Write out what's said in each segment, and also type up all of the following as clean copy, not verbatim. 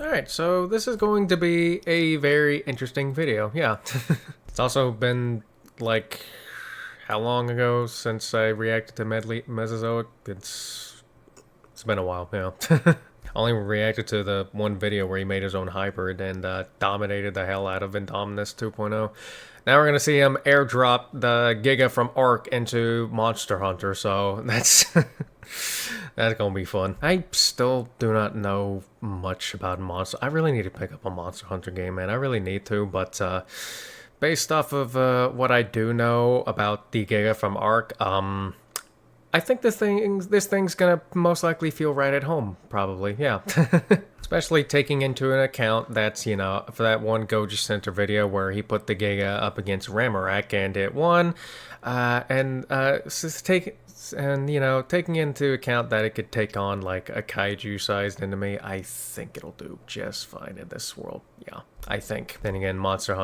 Alright, so this is going to be a very interesting video, yeah. It's also been, like, how long ago since I reacted to Mesozoic? It's been a while, yeah. Only reacted to the one video where he made his own hybrid and dominated the hell out of Indominus 2.0. Now we're gonna see him airdrop the Giga from Ark into Monster Hunter, so that's that's gonna be fun. I still do not know much about Monster. I really need to pick up a Monster Hunter game, man. I really need to, but based off of what I do know about the Giga from Ark, I think this thing's gonna most likely feel right at home, probably, yeah. Especially taking into an account that's, you know, for that one Goji Center video where he put the Giga up against Ramorak and it won, taking into account that it could take on like a kaiju-sized enemy, I think it'll do just fine in this world. Yeah, I think. Then again, Monsters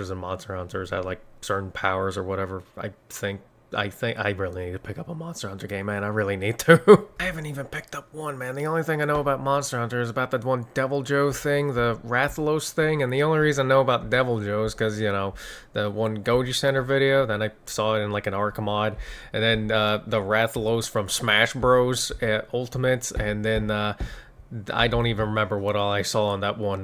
and Monster Hunters have like certain powers or whatever. I think I really need to pick up a Monster Hunter game, man. I really need to. I haven't even picked up one, man. The only thing I know about Monster Hunter is about that one Devil Joe thing, the Rathalos thing, and the only reason I know about Devil Joe is because, you know, the one Goji Center video, then I saw it in like an Arc mod, and then the Rathalos from Smash Bros. Ultimates, and then I don't even remember what all I saw in that one,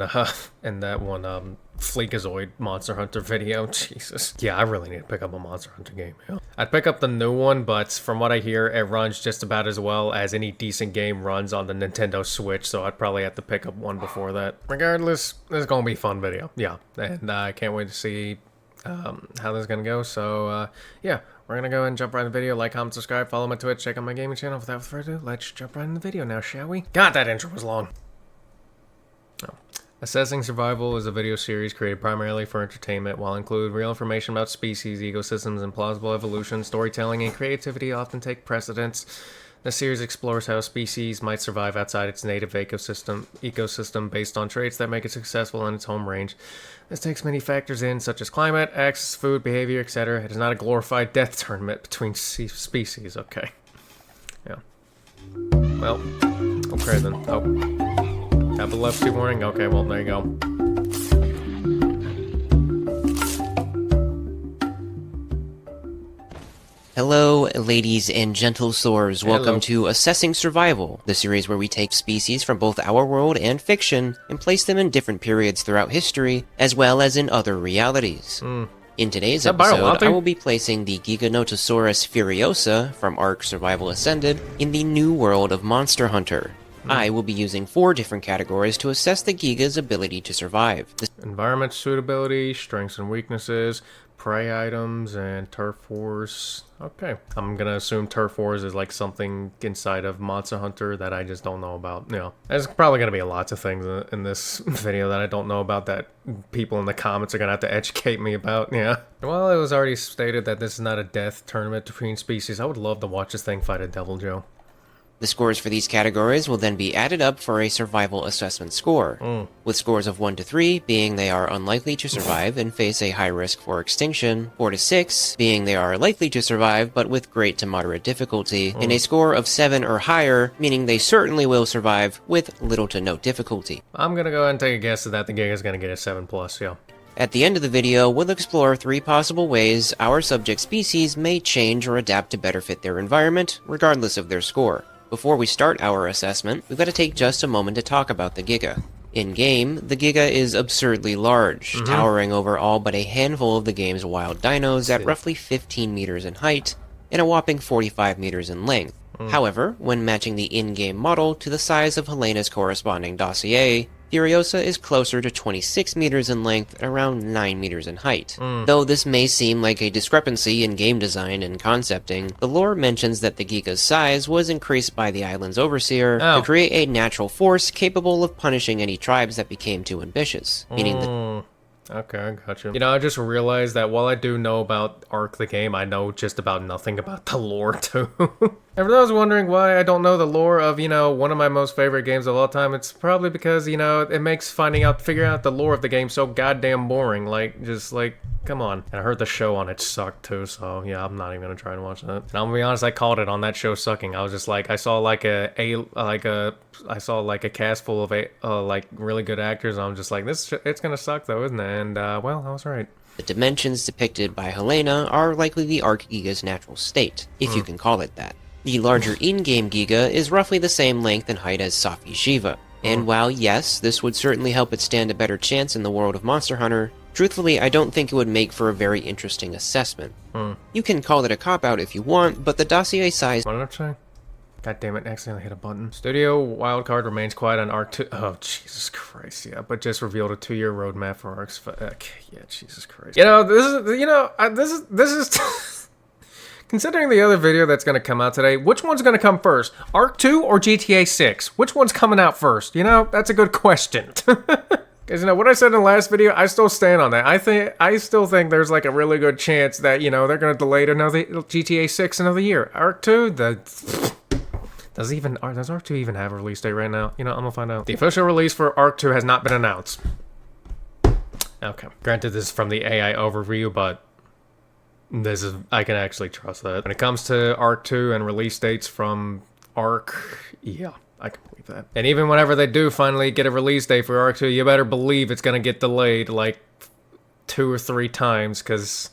Fleekazoid Monster Hunter video. Jesus. Yeah, I really need to pick up a Monster Hunter game. Yeah. I'd pick up the new one, but from what I hear, it runs just about as well as any decent game runs on the Nintendo Switch, so I'd probably have to pick up one before that. Regardless, this is gonna be a fun video. Yeah, and I can't wait to see how this is gonna go, so yeah. We're gonna go and jump right in the video, like, comment, subscribe, follow my Twitch, check out my gaming channel. Without further ado, let's jump right in the video now, shall we? God, that intro was long. Oh. Assessing Survival is a video series created primarily for entertainment, while include real information about species, ecosystems, and plausible evolution. Storytelling and creativity often take precedence. The series explores how a species might survive outside its native ecosystem based on traits that make it successful in its home range. This takes many factors in, such as climate, access, food, behavior, etc. It is not a glorified death tournament between species. Okay. Yeah. Well, okay then. Oh. Epilepsy warning? Okay, well, there you go. Hello, ladies and gentle soars. Welcome Hello. to Assessing Survival, the series where we take species from both our world and fiction and place them in different periods throughout history, as well as in other realities. In today's episode, I will be placing the Giganotosaurus furiosa from Ark Survival Ascended in the new world of Monster Hunter. I will be using 4 different categories to assess the Giga's ability to survive. Environment suitability, strengths and weaknesses, prey items, and turf wars. Okay. I'm gonna assume turf wars is like something inside of Monster Hunter that I just don't know about. You know, there's probably gonna be lots of things in this video that I don't know about that people in the comments are gonna have to educate me about. Yeah. Well, it was already stated that this is not a death tournament between species. I would love to watch this thing fight a Devil Joe. The scores for these categories will then be added up for a survival assessment score, with scores of 1 to 3 being they are unlikely to survive and face a high risk for extinction, 4 to 6 being they are likely to survive but with great to moderate difficulty, and a score of 7 or higher meaning they certainly will survive with little to no difficulty. I'm gonna go ahead and take a guess that the Giga is gonna get a 7+, yeah. At the end of the video, we'll explore 3 possible ways our subject species may change or adapt to better fit their environment, regardless of their score. Before we start our assessment, we've got to take just a moment to talk about the Giga. In-game, the Giga is absurdly large, towering over all but a handful of the game's wild dinos at roughly 15 meters in height and a whopping 45 meters in length. However, when matching the in-game model to the size of Helena's corresponding dossier, Furiosa is closer to 26 meters in length and around 9 meters in height. Though this may seem like a discrepancy in game design and concepting, the lore mentions that the Giga's size was increased by the island's overseer to create a natural force capable of punishing any tribes that became too ambitious, meaning that Okay, I gotcha. You know, I just realized that while I do know about Ark the game, I know just about nothing about the lore, too. And for those wondering why I don't know the lore of, one of my most favorite games of all time, it's probably because, it makes figuring out the lore of the game so goddamn boring. Come on. And I heard the show on it sucked too, so yeah, I'm not even gonna try and watch that. And I'm gonna be honest, I called it on that show sucking. I was just like, I saw a cast full of really good actors, and I'm just like, it's gonna suck though, isn't it? And well, I was right. The dimensions depicted by Helena are likely the Arc Giga's natural state, if you can call it that. The larger in-game Giga is roughly the same length and height as Safi Shiva. And while yes, this would certainly help it stand a better chance in the world of Monster Hunter, truthfully, I don't think it would make for a very interesting assessment. You can call it a cop-out if you want, but the dossier size— What did I say? God damn it, accidentally hit a button. Studio wildcard remains quiet on Arc 2. Oh, Jesus Christ, yeah. But just revealed a 2-year roadmap for Arc's... yeah, Jesus Christ. This is... Considering the other video that's going to come out today, which one's going to come first? Arc 2 or GTA 6? Which one's coming out first? That's a good question. Because, what I said in the last video, I still stand on that. I still think there's, a really good chance that, they're going to delay it another GTA 6 another year. Arc 2, does Arc 2 even have a release date right now? I'm gonna find out. The official release for Arc 2 has not been announced. Okay. Granted, this is from the AI overview, but I can actually trust that. When it comes to Arc 2 and release dates from Arc, yeah, I can believe that. And even whenever they do finally get a release date for Arc 2, you better believe it's gonna get delayed 2 or 3 times, because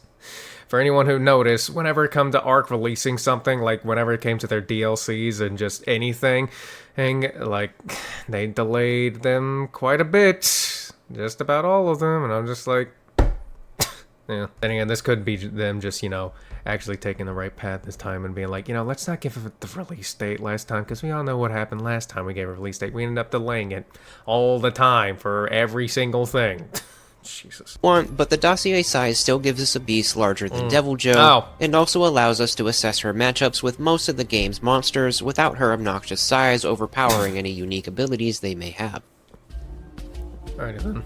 for anyone who noticed, whenever it comes to Arc releasing something, whenever it came to their DLCs and just anything, and they delayed them quite a bit. Just about all of them, and I'm just like, yeah. Then again, this could be them just, actually taking the right path this time and being like, let's not give it the release date last time, because we all know what happened last time we gave a release date. We ended up delaying it all the time for every single thing. Jesus. But the dossier size still gives us a beast larger than Devil Joe, and also allows us to assess her matchups with most of the game's monsters without her obnoxious size overpowering any unique abilities they may have. Alrighty then.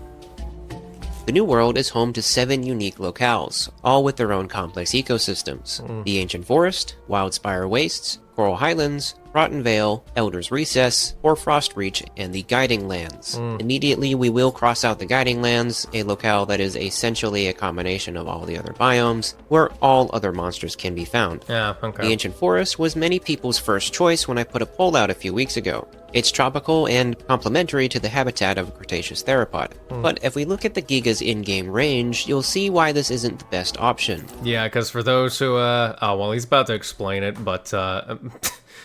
The New World is home to 7 unique locales, all with their own complex ecosystems. The Ancient Forest, Wildspire Wastes, Coral Highlands, Rotten Vale, Elder's Recess, Hoarfrost Reach, and the Guiding Lands. Immediately, we will cross out the Guiding Lands, a locale that is essentially a combination of all the other biomes, where all other monsters can be found. Yeah, okay. The Ancient Forest was many people's first choice when I put a poll out a few weeks ago. It's tropical and complementary to the habitat of a Cretaceous theropod. But if we look at the Giga's in-game range, you'll see why this isn't the best option. Yeah, because for those who, he's about to explain it, but,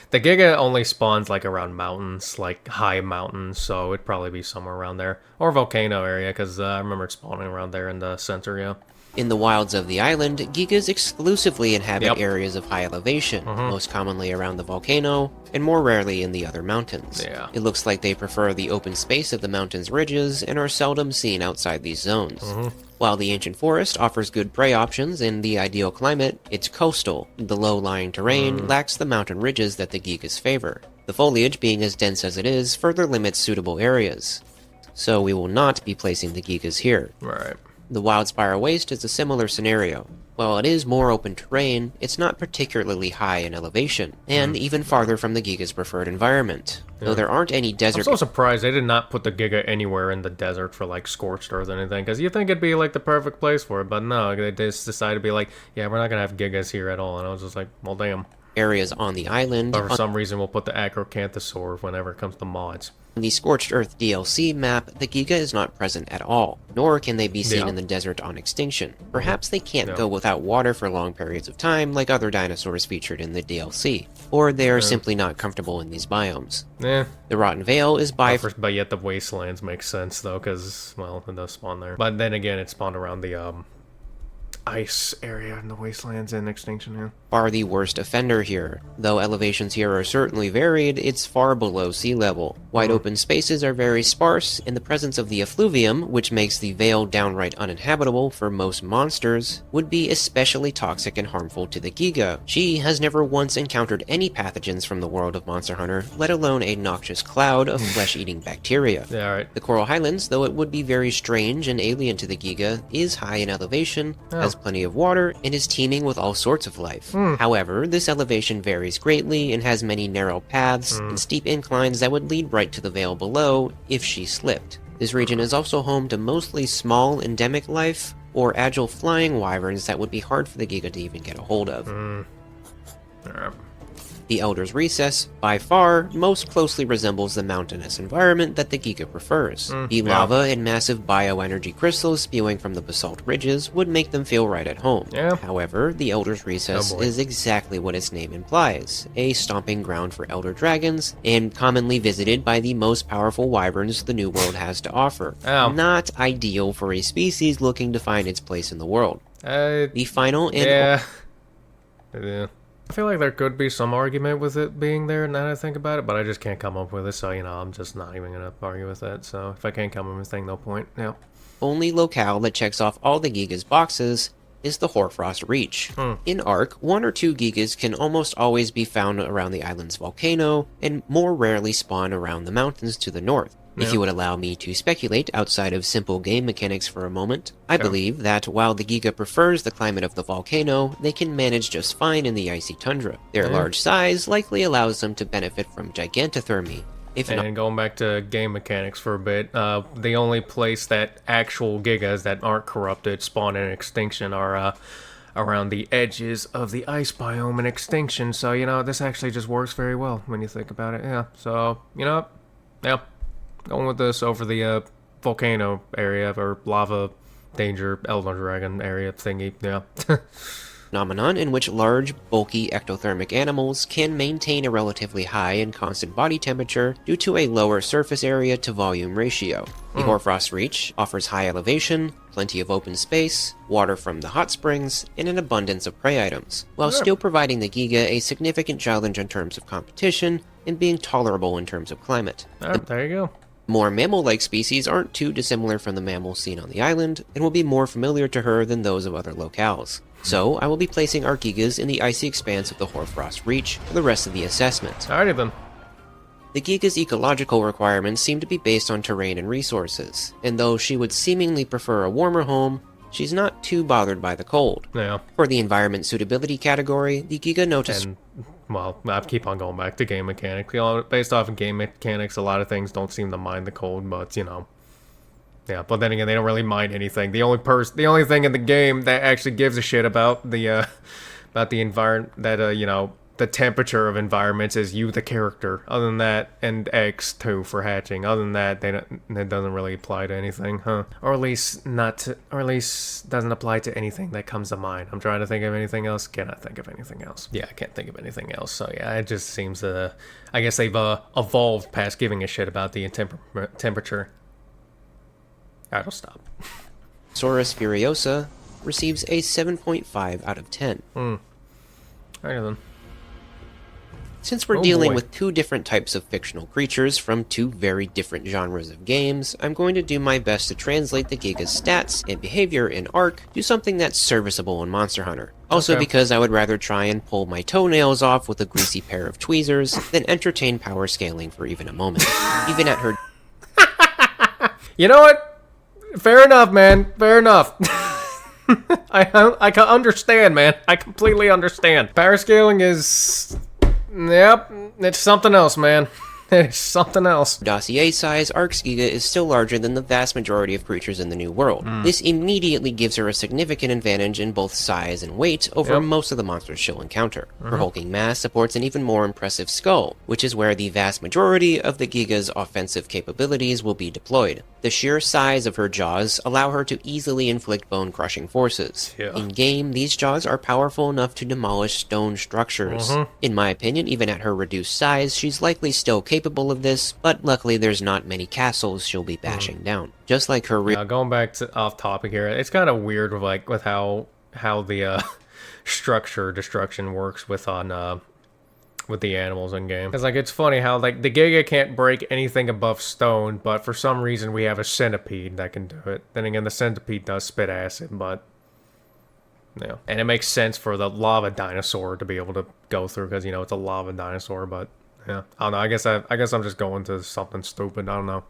the Giga only spawns, around mountains, high mountains, so it'd probably be somewhere around there. Or volcano area, because I remember it spawning around there in the center, yeah. In the wilds of the island, Gigas exclusively inhabit areas of high elevation, most commonly around the volcano, and more rarely in the other mountains. Yeah. It looks like they prefer the open space of the mountain's ridges and are seldom seen outside these zones. While the Ancient Forest offers good prey options in the ideal climate, it's coastal. The low-lying terrain lacks the mountain ridges that the Gigas favor. The foliage, being as dense as it is, further limits suitable areas. So we will not be placing the Gigas here. Right. The Wildspire Waste is a similar scenario. While it is more open terrain, it's not particularly high in elevation, and even farther from the Giga's preferred environment. Though there aren't any desert— I'm so surprised they did not put the Giga anywhere in the desert for, Scorched Earth or anything, because you think it'd be, the perfect place for it, but no, they just decided to be like, yeah, we're not gonna have Gigas here at all, and I was just like, well, damn. Areas on the island— But for some reason, we'll put the Acrocanthosaur whenever it comes to mods. On the Scorched Earth DLC map, the Giga is not present at all, nor can they be seen in the desert on extinction. Perhaps they can't go without water for long periods of time like other dinosaurs featured in the DLC, or they are simply not comfortable in these biomes. The Rotten Vale is but yet the Wastelands makes sense, though, because, well, it does spawn there. But then again, it spawned around the, ice area in the Wastelands in Extinction, yeah. Far the worst offender here. Though elevations here are certainly varied, it's far below sea level. Wide open spaces are very sparse, and the presence of the effluvium, which makes the Vale downright uninhabitable for most monsters, would be especially toxic and harmful to the Giga. She has never once encountered any pathogens from the world of Monster Hunter, let alone a noxious cloud of flesh-eating bacteria. Yeah, right. The Coral Highlands, though it would be very strange and alien to the Giga, is high in elevation, has with plenty of water and is teeming with all sorts of life. However, this elevation varies greatly and has many narrow paths and steep inclines that would lead right to the vale below if she slipped. This region is also home to mostly small endemic life or agile flying wyverns that would be hard for the Giga to even get a hold of. The Elder's Recess, by far, most closely resembles the mountainous environment that the Giga prefers. The lava and massive bioenergy crystals spewing from the basalt ridges would make them feel right at home. However, the Elder's Recess is exactly what its name implies, a stomping ground for elder dragons, and commonly visited by the most powerful wyverns the New World has to offer. Not ideal for a species looking to find its place in the world. The final and... Yeah. I feel like there could be some argument with it being there now that I think about it, but I just can't come up with it, so, you know, I'm just not even gonna argue with that, so if I can't come up with anything, no point, yeah. Only locale that checks off all the Giga's boxes is the Hoarfrost Reach. In Ark, 1 or 2 Gigas can almost always be found around the island's volcano, and more rarely spawn around the mountains to the north. If you would allow me to speculate outside of simple game mechanics for a moment, I believe that while the Giga prefers the climate of the volcano, they can manage just fine in the icy tundra. Their large size likely allows them to benefit from gigantothermy. And going back to game mechanics for a bit, the only place that actual Gigas that aren't corrupted spawn in extinction are around the edges of the ice biome in extinction, so, you know, this actually just works very well when you think about it, yeah. So, you know, yeah. Going with this over the volcano area or lava danger elder dragon area thingy, yeah. Phenomenon in which large, bulky ectothermic animals can maintain a relatively high and constant body temperature due to a lower surface area to volume ratio. The Hoarfrost Reach offers high elevation, plenty of open space, water from the hot springs, and an abundance of prey items, while still providing the Giga a significant challenge in terms of competition and being tolerable in terms of climate. There you go. More mammal-like species aren't too dissimilar from the mammals seen on the island, and will be more familiar to her than those of other locales. So, I will be placing our Gigas in the icy expanse of the Hoarfrost Reach for the rest of the assessment. Alrighty then. The Giga's ecological requirements seem to be based on terrain and resources, and though she would seemingly prefer a warmer home, she's not too bothered by the cold. Yeah. For the environment suitability category, the Giga noticed... Well, I keep on going back to game mechanics. You know, based off of game mechanics, a lot of things don't seem to mind the cold, but, you know. Yeah, but then again, they don't really mind anything. The only thing in the game that actually gives a shit about the environment, that, you know, the temperature of environments is you, the character. Other than that, and eggs, too, for hatching. Other than that, it doesn't really apply to anything, huh? Or at least doesn't apply to anything that comes to mind. I'm trying to think of anything else. Cannot think of anything else. Yeah, I can't think of anything else. So yeah, it just seems I guess they've evolved past giving a shit about the temperature. Alright, I'll stop. Saurus Furiosa receives a 7.5 out of 10. Alright then. Since we're dealing with 2 different types of fictional creatures from 2 very different genres of games, I'm going to do my best to translate the Giga's stats and behavior in Ark to something that's serviceable in Monster Hunter. Also because I would rather try and pull my toenails off with a greasy pair of tweezers than entertain power scaling for even a moment. Even at her... You know what? Fair enough, man. Fair enough. I can understand, man. I completely understand. Power scaling is... Yep, it's something else, man. It's something else. Dossier size, Ark's Giga is still larger than the vast majority of creatures in the New World. This immediately gives her a significant advantage in both size and weight over most of the monsters she'll encounter. Her hulking mass supports an even more impressive skull, which is where the vast majority of the Giga's offensive capabilities will be deployed. The sheer size of her jaws allow her to easily inflict bone-crushing forces. In-game, these jaws are powerful enough to demolish stone structures. In my opinion, even at her reduced size, she's likely still capable of this, but luckily there's not many castles she'll be bashing down. Just like her going back to off topic here, it's kind of weird with how the structure destruction works with the animals in game. It's like, it's funny how like the Giga can't break anything above stone, but for some reason we have a centipede that can do it. Then again, the centipede does spit acid, but yeah, and it makes sense for the lava dinosaur to be able to go through because, you know, it's a lava dinosaur. But yeah, I don't know. I guess I'm just going to something stupid. I don't know.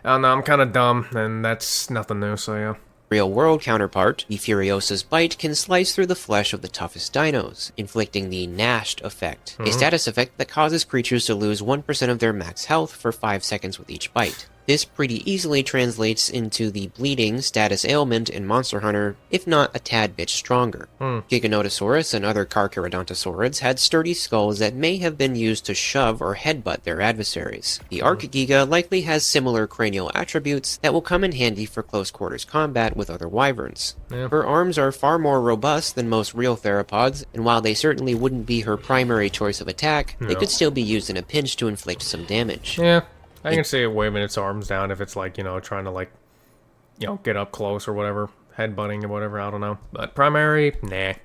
I'm kind of dumb, and that's nothing new. So yeah. Real-world counterpart, the Furiosa's bite can slice through the flesh of the toughest dinos, inflicting the Gnashed effect, a status effect that causes creatures to lose 1% of their max health for 5 seconds with each bite. This pretty easily translates into the bleeding status ailment in Monster Hunter, if not a tad bit stronger. Giganotosaurus and other Carcharodontosaurids had sturdy skulls that may have been used to shove or headbutt their adversaries. The Arch-Giga likely has similar cranial attributes that will come in handy for close quarters combat with other wyverns. Her arms are far more robust than most real theropods, and while they certainly wouldn't be her primary choice of attack, they could still be used in a pinch to inflict some damage. Yeah. I can see it waving its arms down if it's like, trying to get up close or whatever. Headbutting or whatever, I don't know. But primary, nah.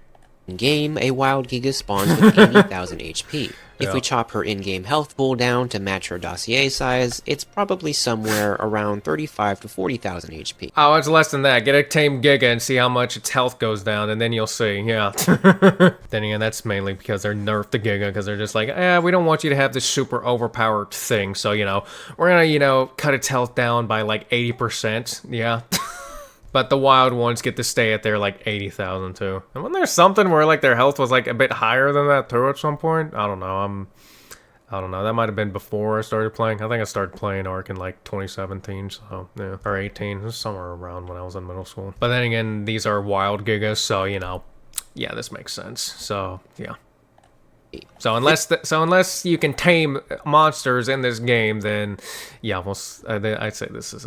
In-game, a wild Giga spawns with 80,000 HP. If we chop her in-game health pool down to match her dossier size, it's probably somewhere around 35 to 40,000 HP. Oh, it's less than that. Get a tame Giga and see how much its health goes down, and then you'll see, yeah. Then again, that's mainly because they're nerfed the Giga, because they're just like, we don't want you to have this super overpowered thing, so, we're gonna, cut its health down by, 80%, yeah. But the wild ones get to stay at their 80,000 too. And when there's something where their health was a bit higher than that too at some point, I don't know. I don't know. That might have been before I started playing. I think I started playing Ark in 2017, so yeah, or 18, just somewhere around when I was in middle school. But then again, these are wild Gigas, so yeah, this makes sense. So yeah. So unless you can tame monsters in this game, then yeah, I'd say this is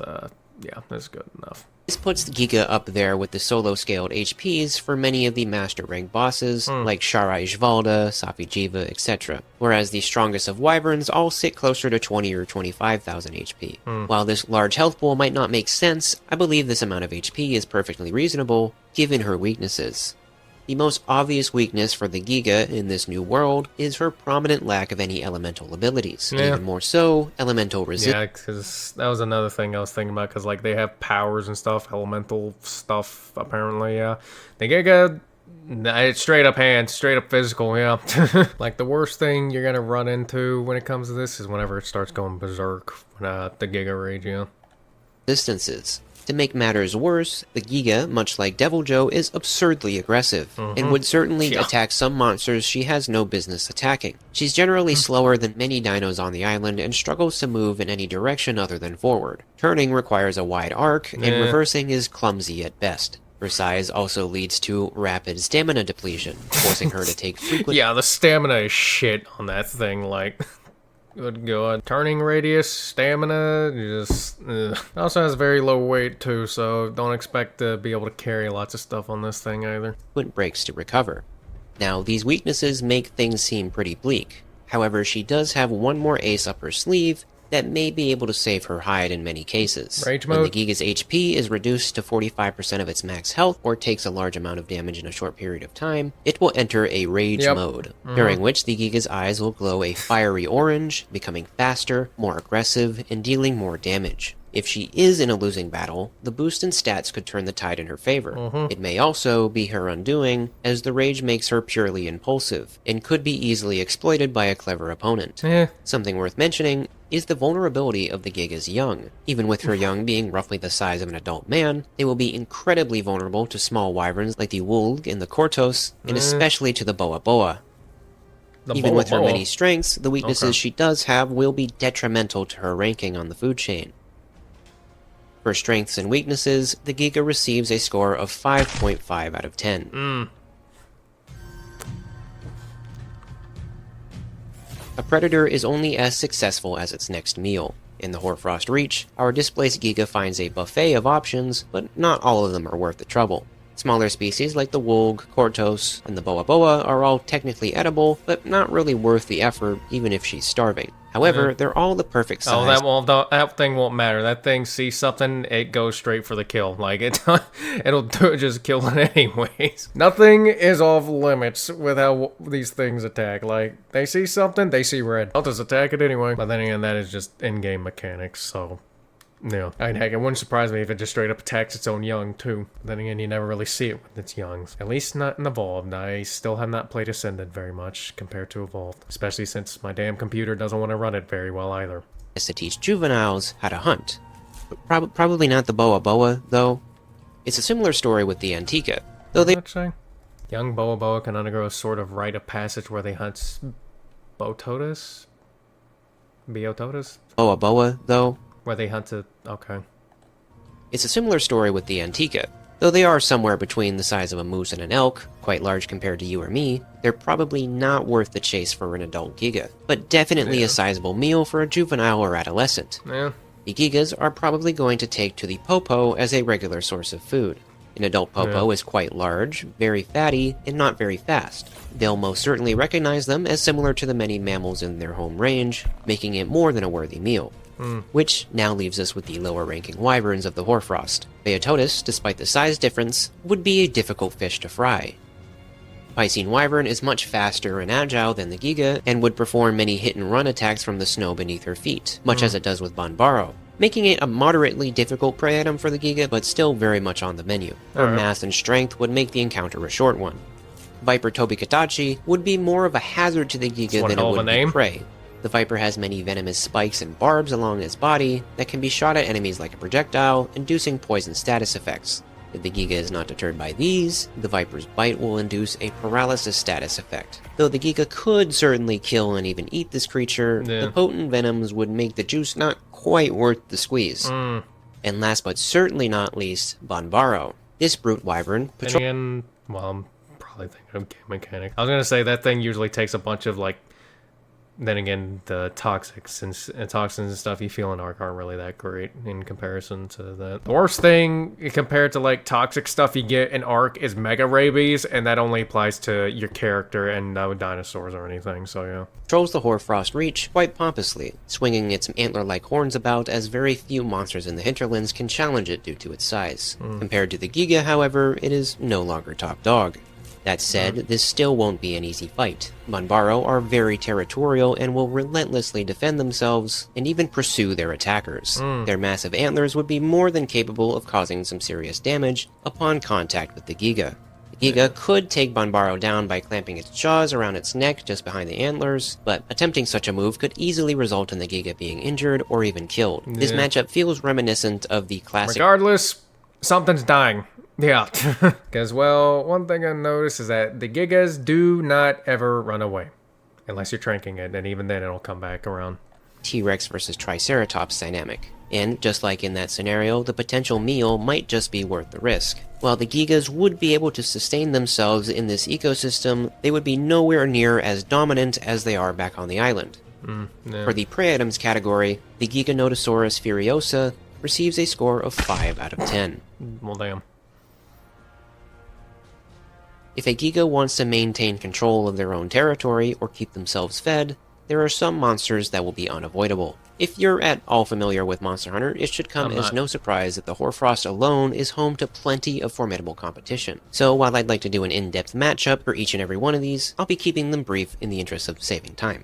this is good enough. This puts the Giga up there with the solo-scaled HPs for many of the master rank bosses, like Sharai Jvalda, Safi Jiva, etc., whereas the strongest of wyverns all sit closer to 20 or 25,000 HP. While this large health pool might not make sense, I believe this amount of HP is perfectly reasonable, given her weaknesses. The most obvious weakness for the Giga in this new world is her prominent lack of any elemental abilities. Yeah. Even more so, elemental resistance. Yeah, because that was another thing I was thinking about, because they have powers and stuff, elemental stuff, apparently, yeah. The Giga, it's straight up hands, straight up physical, yeah. The worst thing you're going to run into when it comes to this is whenever it starts going berserk, the Giga Rage, yeah. Distances. To make matters worse, the Giga, much like Devil Joe, is absurdly aggressive, and would certainly attack some monsters she has no business attacking. She's generally slower than many dinos on the island and struggles to move in any direction other than forward. Turning requires a wide arc, and reversing is clumsy at best. Her size also leads to rapid stamina depletion, forcing her to take frequent— Yeah, the stamina is shit on that thing, Good God. Turning radius, stamina, just... It also has very low weight too, so don't expect to be able to carry lots of stuff on this thing either. Breaks to recover. Now, these weaknesses make things seem pretty bleak. However, she does have one more ace up her sleeve that may be able to save her hide in many cases. Rage mode? When the Giga's HP is reduced to 45% of its max health, or takes a large amount of damage in a short period of time, it will enter a Rage mode, during which the Giga's eyes will glow a fiery orange, becoming faster, more aggressive, and dealing more damage. If she is in a losing battle, the boost in stats could turn the tide in her favor. It may also be her undoing, as the rage makes her purely impulsive, and could be easily exploited by a clever opponent. Something worth mentioning is the vulnerability of the Giga's young. Even with her young being roughly the size of an adult man, they will be incredibly vulnerable to small wyverns like the Wulg and the Kortos, and especially to the Boa Boa. Even with her many strengths, the weaknesses she does have will be detrimental to her ranking on the food chain. For strengths and weaknesses, the Giga receives a score of 5.5 out of 10. A predator is only as successful as its next meal. In the Hoarfrost Reach, our displaced Giga finds a buffet of options, but not all of them are worth the trouble. Smaller species like the Wulg, Kortos, and the Boa Boa are all technically edible, but not really worth the effort, even if she's starving. However, they're all the perfect size. Oh, that thing won't matter. That thing sees something, it goes straight for the kill. It'll just kill it anyways. Nothing is off limits with how these things attack. They see something, they see red. I'll just attack it anyway. But then again, that is just in-game mechanics, so... No. Heck, it wouldn't surprise me if it just straight up attacks its own young, too. Then again, you never really see it with its youngs. At least not in Evolved. I still have not played Ascended very much compared to Evolved. Especially since my damn computer doesn't want to run it very well either. To teach juveniles how to hunt. But probably not the Boa Boa, though. It's a similar story with the Antica, though they... Young Boa Boa can undergo a sort of rite of passage where they hunt Bototus? Biototus? Boa Boa, though. Where they hunt to... Okay. It's a similar story with the Antica. Though they are somewhere between the size of a moose and an elk, quite large compared to you or me, they're probably not worth the chase for an adult Giga, but definitely a sizable meal for a juvenile or adolescent. Yeah. The Gigas are probably going to take to the Popo as a regular source of food. An adult Popo is quite large, very fatty, and not very fast. They'll most certainly recognize them as similar to the many mammals in their home range, making it more than a worthy meal. Which now leaves us with the lower-ranking wyverns of the Hoarfrost. Bastotus, despite the size difference, would be a difficult fish to fry. Piscine Wyvern is much faster and agile than the Giga, and would perform many hit-and-run attacks from the snow beneath her feet, much as it does with Banbaro, making it a moderately difficult prey item for the Giga, but still very much on the menu. Her mass and strength would make the encounter a short one. Viper Tobikatachi would be more of a hazard to the Giga than it would be prey. The Viper has many venomous spikes and barbs along its body that can be shot at enemies like a projectile, inducing poison status effects. If the Giga is not deterred by these, the Viper's bite will induce a paralysis status effect. Though the Giga could certainly kill and even eat this creature, the potent venoms would make the juice not quite worth the squeeze. And last but certainly not least, Banbaro. This brute wyvern I'm probably thinking of game mechanic. I was gonna say that thing usually takes a bunch of then again, the toxics and toxins and stuff you feel in Arc aren't really that great in comparison to that. The worst thing compared to toxic stuff you get in Arc is Mega Rabies, and that only applies to your character and no dinosaurs or anything, so yeah. Patrols the Hoarfrost Reach quite pompously, swinging its antler-like horns about as very few monsters in the hinterlands can challenge it due to its size. Compared to the Giga, however, it is no longer top dog. That said, this still won't be an easy fight. Banbaro are very territorial and will relentlessly defend themselves and even pursue their attackers. Their massive antlers would be more than capable of causing some serious damage upon contact with the Giga. The Giga could take Banbaro down by clamping its jaws around its neck just behind the antlers, but attempting such a move could easily result in the Giga being injured or even killed. This matchup feels reminiscent of the classic... Regardless, something's dying. Yeah, because, well, one thing I noticed is that the Gigas do not ever run away. Unless you're tranking it, and even then it'll come back around. T-Rex versus Triceratops dynamic. And, just like in that scenario, the potential meal might just be worth the risk. While the Gigas would be able to sustain themselves in this ecosystem, they would be nowhere near as dominant as they are back on the island. For the prey items category, the Giganotosaurus furiosa receives a score of 5 out of 10. Well, damn. If a Giga wants to maintain control of their own territory or keep themselves fed, there are some monsters that will be unavoidable. If you're at all familiar with Monster Hunter, it should come as no surprise that the Hoarfrost alone is home to plenty of formidable competition. So while I'd like to do an in-depth matchup for each and every one of these, I'll be keeping them brief in the interest of saving time.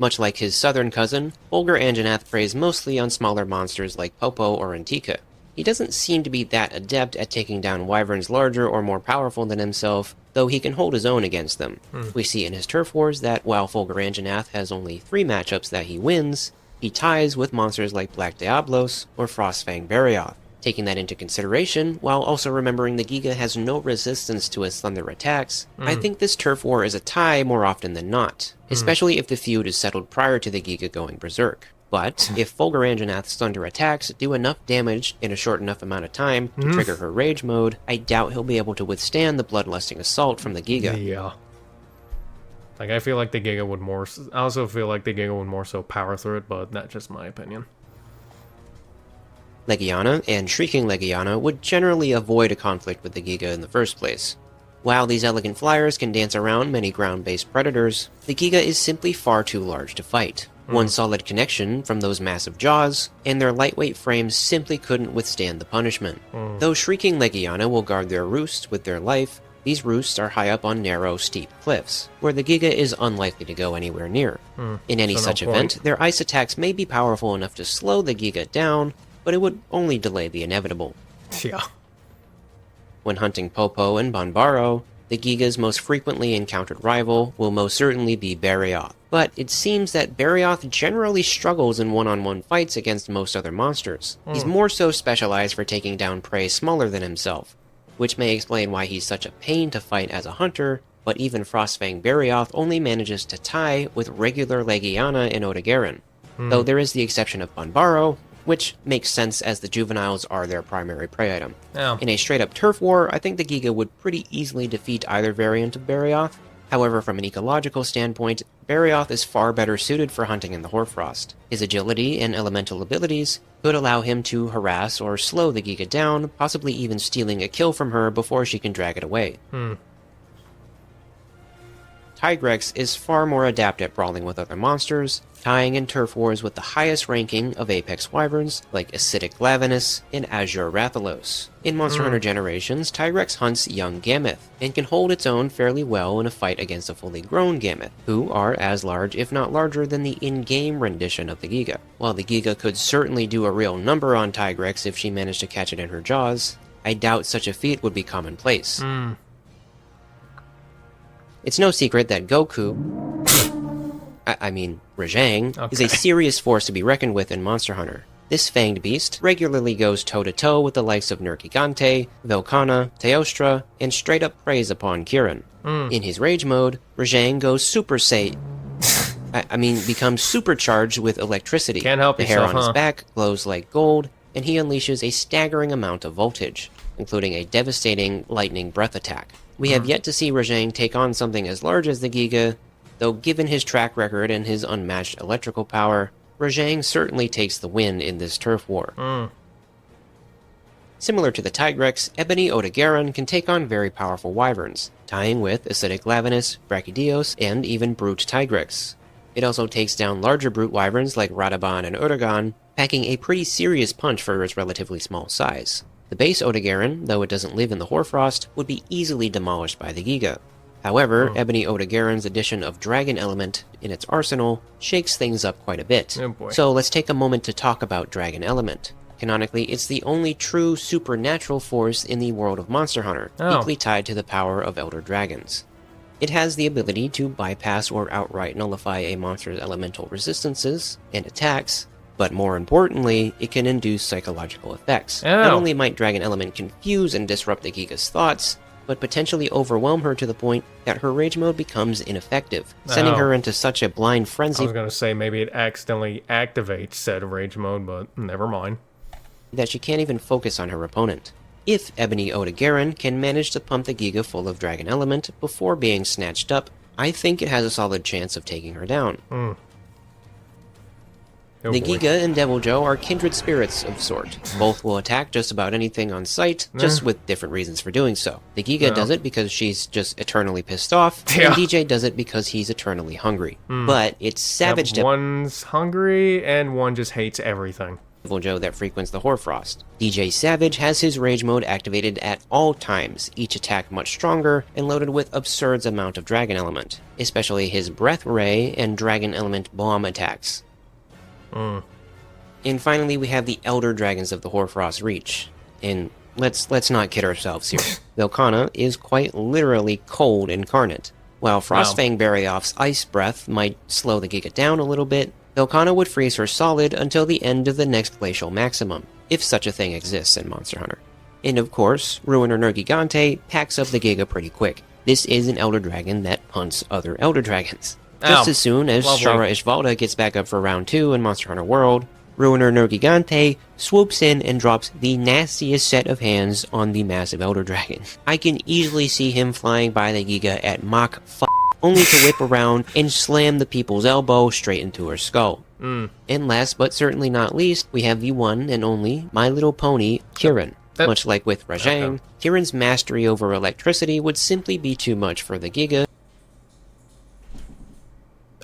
Much like his southern cousin, Fulgur Anjanath preys mostly on smaller monsters like Popo or Antica. He doesn't seem to be that adept at taking down wyverns larger or more powerful than himself, though he can hold his own against them. We see in his turf wars that while Fulgur Anjanath has only 3 matchups that he wins, he ties with monsters like Black Diablos or Frostfang Barioth. Taking that into consideration, while also remembering the Giga has no resistance to his thunder attacks, I think this turf war is a tie more often than not, especially if the feud is settled prior to the Giga going berserk. But if Fulgur Anjanath's thunder attacks do enough damage in a short enough amount of time to trigger her rage mode, I doubt he'll be able to withstand the bloodlusting assault from the Giga. Yeah. I feel like the Giga would more... I also feel like the Giga would more so power through it, but that's just my opinion. Legiana and Shrieking Legiana would generally avoid a conflict with the Giga in the first place. While these elegant flyers can dance around many ground-based predators, the Giga is simply far too large to fight. One solid connection from those massive jaws, and their lightweight frames simply couldn't withstand the punishment. Though Shrieking Legiana will guard their roosts with their life, these roosts are high up on narrow, steep cliffs, where the Giga is unlikely to go anywhere near. In any such event, their ice attacks may be powerful enough to slow the Giga down, but it would only delay the inevitable. Yeah. When hunting Popo and Banbaro, the Giga's most frequently encountered rival will most certainly be Barioth, but it seems that Barioth generally struggles in one-on-one fights against most other monsters. He's more so specialized for taking down prey smaller than himself, which may explain why he's such a pain to fight as a hunter, but even Frostfang Barioth only manages to tie with regular Legiana and Odogaron, though there is the exception of Banbaro, which makes sense as the juveniles are their primary prey item. Oh. In a straight-up turf war, I think the Giga would pretty easily defeat either variant of Barioth. However, from an ecological standpoint, Barioth is far better suited for hunting in the Hoarfrost. His agility and elemental abilities could allow him to harass or slow the Giga down, possibly even stealing a kill from her before she can drag it away. Tigrex is far more adept at brawling with other monsters, tying in turf wars with the highest ranking of Apex Wyverns like Acidic Lavinus and Azure Rathalos. In Monster Hunter Generations, Tigrex hunts young Gammoth, and can hold its own fairly well in a fight against a fully grown Gammoth, who are as large if not larger than the in-game rendition of the Giga. While the Giga could certainly do a real number on Tigrex if she managed to catch it in her jaws, I doubt such a feat would be commonplace. It's no secret that Goku, Rajang, is a serious force to be reckoned with in Monster Hunter. This fanged beast regularly goes toe-to-toe with the likes of Nergigante, Velkhana, Teostra, and straight up preys upon Kirin. In his rage mode, Rajang goes becomes supercharged with electricity. Can't help the hair yourself, on his back glows like gold, and he unleashes a staggering amount of voltage, including a devastating lightning breath attack. We have yet to see Rajang take on something as large as the Giga, though given his track record and his unmatched electrical power, Rajang certainly takes the win in this turf war. Similar to the Tigrex, Ebony Odogaron can take on very powerful wyverns, tying with Acidic Lavinus, Brachydios, and even Brute Tigrex. It also takes down larger brute wyverns like Radaban and Urdagon, packing a pretty serious punch for its relatively small size. The base Odogaron, though it doesn't live in the Hoarfrost, would be easily demolished by the Giga. However, Ebony Odogaron's addition of Dragon Element in its arsenal shakes things up quite a bit. So let's take a moment to talk about Dragon Element. Canonically, it's the only true supernatural force in the world of Monster Hunter, deeply tied to the power of Elder Dragons. It has the ability to bypass or outright nullify a monster's elemental resistances and attacks, but more importantly, it can induce psychological effects. Not only might Dragon Element confuse and disrupt the Giga's thoughts, but potentially overwhelm her to the point that her rage mode becomes ineffective, sending her into such a blind frenzy. I was gonna say maybe it accidentally activates said rage mode, but never mind. That she can't even focus on her opponent. If Ebony Odogaron can manage to pump the Giga full of Dragon Element before being snatched up, I think it has a solid chance of taking her down. The Giga and Deviljho are kindred spirits of sort. Both will attack just about anything on sight, just with different reasons for doing so. The Giga does it because she's just eternally pissed off, and DJ does it because he's eternally hungry. But it's Savage one's hungry, and one just hates everything. Deviljho that frequents the Hoarfrost. DJ Savage has his rage mode activated at all times, each attack much stronger, and loaded with absurd amount of Dragon Element, especially his Breath Ray and Dragon Element Bomb attacks. And finally, we have the Elder Dragons of the Hoarfrost Reach. And let's not kid ourselves here. Velkhana is quite literally cold incarnate. While Frostfang Barioth's Ice Breath might slow the Giga down a little bit, Velkhana would freeze her solid until the end of the next glacial maximum, if such a thing exists in Monster Hunter. And of course, Ruiner Nergigante packs up the Giga pretty quick. This is an Elder Dragon that hunts other Elder Dragons. Just as soon as Shara Ishvalda gets back up for round 2 in Monster Hunter World, Ruiner Nergigante swoops in and drops the nastiest set of hands on the massive Elder Dragon. I can easily see him flying by the Giga at Mach only to whip around and slam the people's elbow straight into her skull. And last but certainly not least, we have the one and only My Little Pony, Kirin. Much like with Rajang, Kirin's mastery over electricity would simply be too much for the Giga.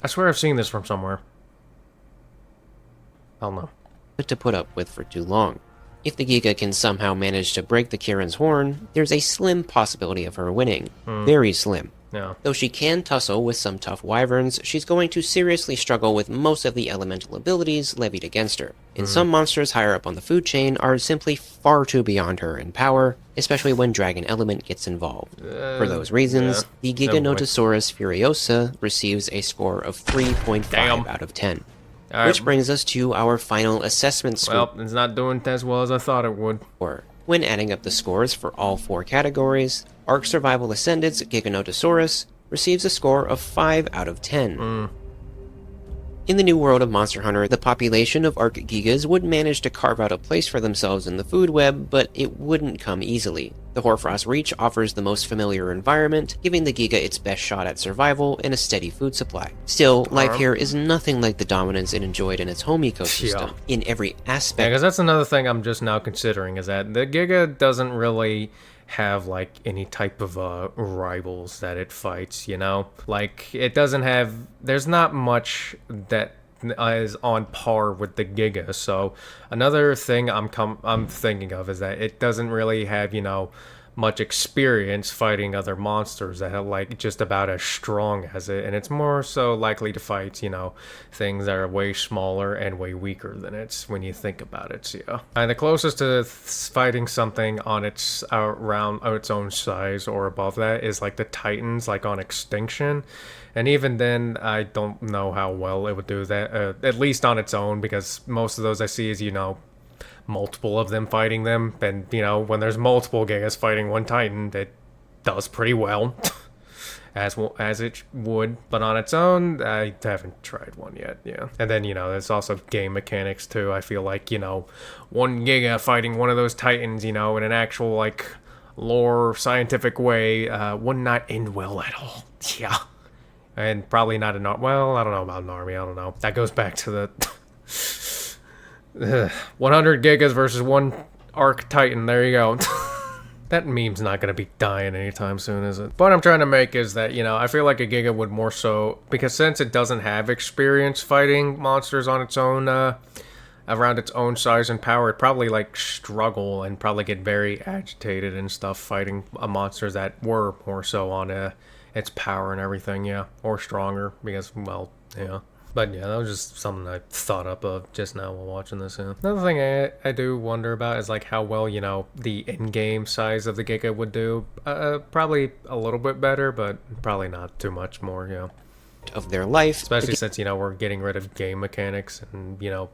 I swear I've seen this from somewhere. Hell no. To put up with for too long. If the Giga can somehow manage to break the Kirin's horn, there's a slim possibility of her winning. Very slim. Yeah. Though she can tussle with some tough wyverns, she's going to seriously struggle with most of the elemental abilities levied against her. And some monsters higher up on the food chain are simply far too beyond her in power, especially when Dragon Element gets involved. For those reasons, the Giganotosaurus Furiosa receives a score of 3.5 out of 10. Which brings us to our final assessment score. Well, it's not doing as well as I thought it would. When adding up the scores for all 4 categories, Ark Survival Ascendant's Giganotosaurus receives a score of 5 out of 10. In the new world of Monster Hunter, the population of Ark Gigas would manage to carve out a place for themselves in the food web, but it wouldn't come easily. The Hoarfrost Reach offers the most familiar environment, giving the Giga its best shot at survival and a steady food supply. Still, life here is nothing like the dominance it enjoyed in its home ecosystem, in every aspect. Yeah, because that's another thing I'm just now considering, is that the Giga doesn't really have like any type of rivals that it fights, you know? Like, it doesn't have, there's not much that is on par with the Giga. So another thing I'm thinking of is that it doesn't really have, you know, much experience fighting other monsters that are like just about as strong as it, and it's more so likely to fight, you know, things that are way smaller and way weaker than it when you think about it. So, yeah. And the closest to fighting something on its around its own size or above that is like the Titans, like on Extinction. And even then, I don't know how well it would do that, at least on its own, because most of those I see is, you know, multiple of them fighting them, and you know, when there's multiple Gigas fighting one Titan, it does pretty well, as it would. But on its own, I haven't tried one yet. Yeah, and then you know, there's also game mechanics too. I feel like, you know, one Giga fighting one of those Titans, you know, in an actual like lore scientific way, would not end well at all. Yeah, and probably not an well, I don't know about an army. I don't know. That goes back to the 100 Gigas versus one Arc Titan. There you go. That meme's not going to be dying anytime soon, is it? What I'm trying to make is that, you know, I feel like a Giga would more so, because since it doesn't have experience fighting monsters on its own, around its own size and power, it'd probably like struggle and probably get very agitated and stuff fighting monsters that were more so on its power and everything, yeah, or stronger, because, well, yeah. But yeah, that was just something I thought up of just now while watching this. Yeah. Another thing I do wonder about is like how well, you know, the in-game size of the Giga would do. Probably a little bit better, but probably not too much more, yeah. Of their life. Especially since, you know, we're getting rid of game mechanics and, you know,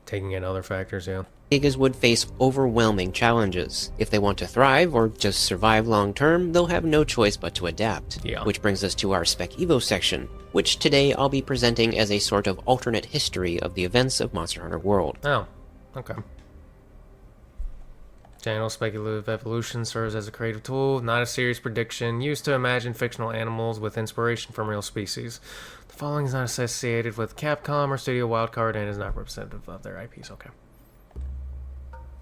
taking in other factors, yeah. Gigas would face overwhelming challenges. If they want to thrive or just survive long term, they'll have no choice but to adapt. Yeah. Which brings us to our Spec Evo section, which today I'll be presenting as a sort of alternate history of the events of Monster Hunter World. Oh, okay. Channel Speculative Evolution serves as a creative tool, not a serious prediction, used to imagine fictional animals with inspiration from real species. The following is not associated with Capcom or Studio Wildcard and is not representative of their IPs. Okay.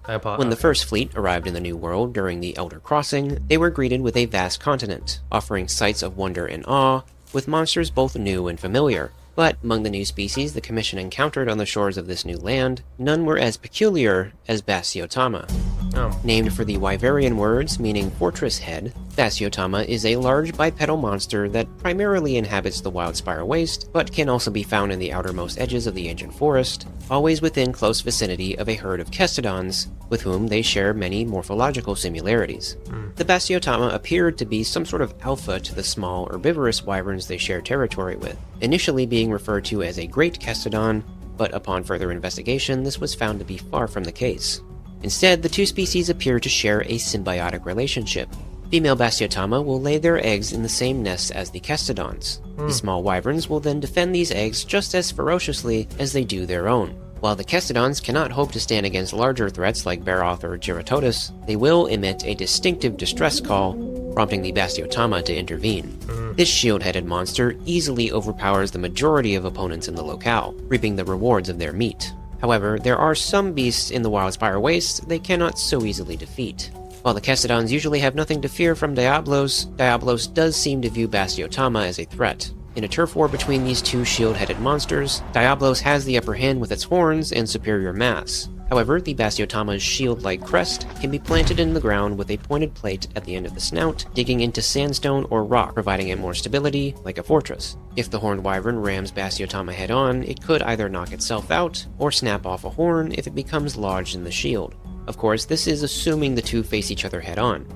When the first fleet arrived in the New World during the Elder Crossing, they were greeted with a vast continent, offering sights of wonder and awe, with monsters both new and familiar. But among the new species the Commission encountered on the shores of this new land, none were as peculiar as Bastiotama. Oh. Named for the Wyverian words meaning fortress head, Bastiotama is a large bipedal monster that primarily inhabits the Wildspire Waste, but can also be found in the outermost edges of the ancient forest, always within close vicinity of a herd of Kestodons, with whom they share many morphological similarities. The Bastiotama appeared to be some sort of alpha to the small herbivorous wyverns they share territory with, initially being referred to as a Great Kestodon, but upon further investigation this was found to be far from the case. Instead, the two species appear to share a symbiotic relationship. Female Bastiotama will lay their eggs in the same nests as the Kestodons. The small wyverns will then defend these eggs just as ferociously as they do their own. While the Kestodons cannot hope to stand against larger threats like Baroth or Geratodus, they will emit a distinctive distress call, prompting the Bastiotama to intervene. This shield-headed monster easily overpowers the majority of opponents in the locale, reaping the rewards of their meat. However, there are some beasts in the Wildspire Waste they cannot so easily defeat. While the Kestodons usually have nothing to fear from Diablos, Diablos does seem to view Bastiotama as a threat. In a turf war between these two shield-headed monsters, Diablos has the upper hand with its horns and superior mass. However, the Bastiotama's shield-like crest can be planted in the ground with a pointed plate at the end of the snout, digging into sandstone or rock, providing it more stability, like a fortress. If the horned wyvern rams Bastiotama head-on, it could either knock itself out, or snap off a horn if it becomes lodged in the shield. Of course, this is assuming the two face each other head-on.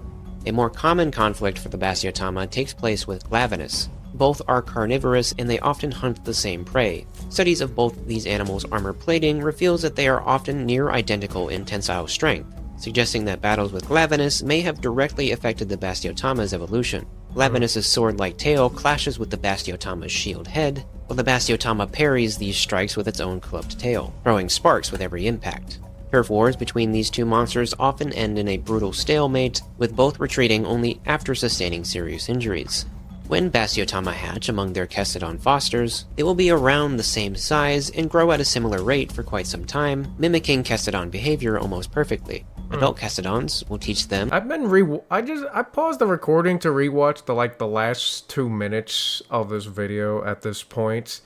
A more common conflict for the Bastiotama takes place with Glavenus. Both are carnivorous and they often hunt the same prey. Studies of both these animals' armor plating reveals that they are often near identical in tensile strength, suggesting that battles with Glavenus may have directly affected the Bastiotama's evolution. Glavenus' sword-like tail clashes with the Bastiotama's shield head, while the Bastiotama parries these strikes with its own clubbed tail, throwing sparks with every impact. Turf wars between these two monsters often end in a brutal stalemate, with both retreating only after sustaining serious injuries. When Bastiotama hatch among their Kestodon fosters, they will be around the same size and grow at a similar rate for quite some time, mimicking Kestodon behavior almost perfectly. Adult Kestodons will teach them. I paused the recording to rewatch the last 2 minutes of this video at this point,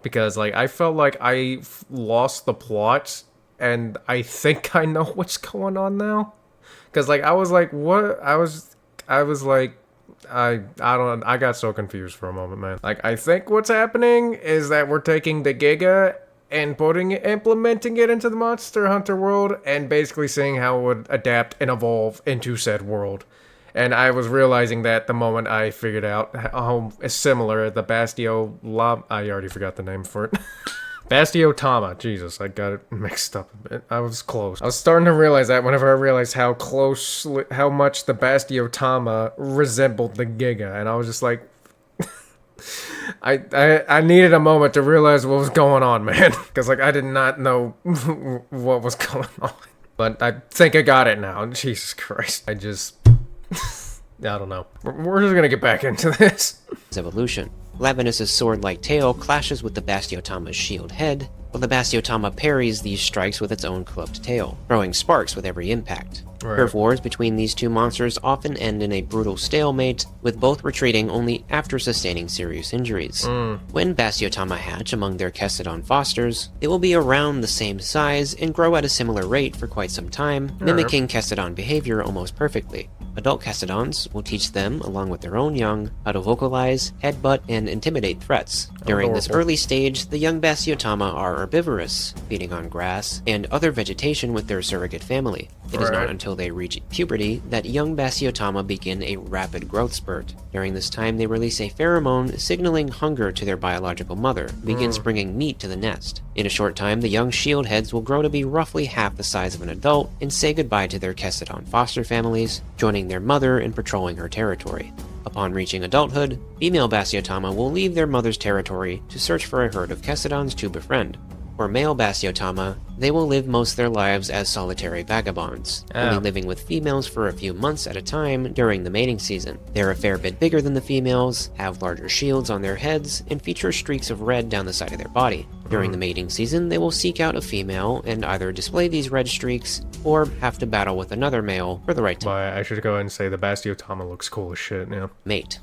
because I felt like I lost the plot, and I think I know what's going on now. Because I was like, what? I was like, I got so confused for a moment, man. I think what's happening is that we're taking the Giga and implementing it into the Monster Hunter world, and basically seeing how it would adapt and evolve into said world. And I was realizing that the moment I figured out how similar the I already forgot the name for it. Bastiotama. Jesus, I got it mixed up a bit. I was close. I was starting to realize that whenever I realized how much the Bastiotama resembled the Giga, and I was just like, I needed a moment to realize what was going on, man, because I did not know what was going on. But I think I got it now. Jesus Christ, I don't know. We're just gonna get back into this. Evolution. Glavenus' sword-like tail clashes with the Bastiotama's shield head, while the Bastiotama parries these strikes with its own clubbed tail, throwing sparks with every impact. Right. Turf wars between these two monsters often end in a brutal stalemate, with both retreating only after sustaining serious injuries. When Bastiotama hatch among their Kestodon fosters, they will be around the same size and grow at a similar rate for quite some time, mimicking Kestodon behavior almost perfectly. Adult Kestodons will teach them, along with their own young, how to vocalize, headbutt, and intimidate threats. During this early stage, the young Bastiotama are herbivorous, feeding on grass and other vegetation with their surrogate family. It is not until they reach puberty that young Bastiotama begin a rapid growth spurt. During this time, they release a pheromone signaling hunger to their biological mother, and begins bringing meat to the nest. In a short time, the young shield heads will grow to be roughly half the size of an adult and say goodbye to their Kestodon foster families, joining their mother and patrolling her territory. Upon reaching adulthood, female Bastiotama will leave their mother's territory to search for a herd of Kestodons to befriend. For male Bastiotama, they will live most of their lives as solitary vagabonds, only living with females for a few months at a time during the mating season. They're a fair bit bigger than the females, have larger shields on their heads, and feature streaks of red down the side of their body. During the mating season, they will seek out a female and either display these red streaks, or have to battle with another male for the right to I should go ahead and say the Bastiotama looks cool as shit, yeah. mate.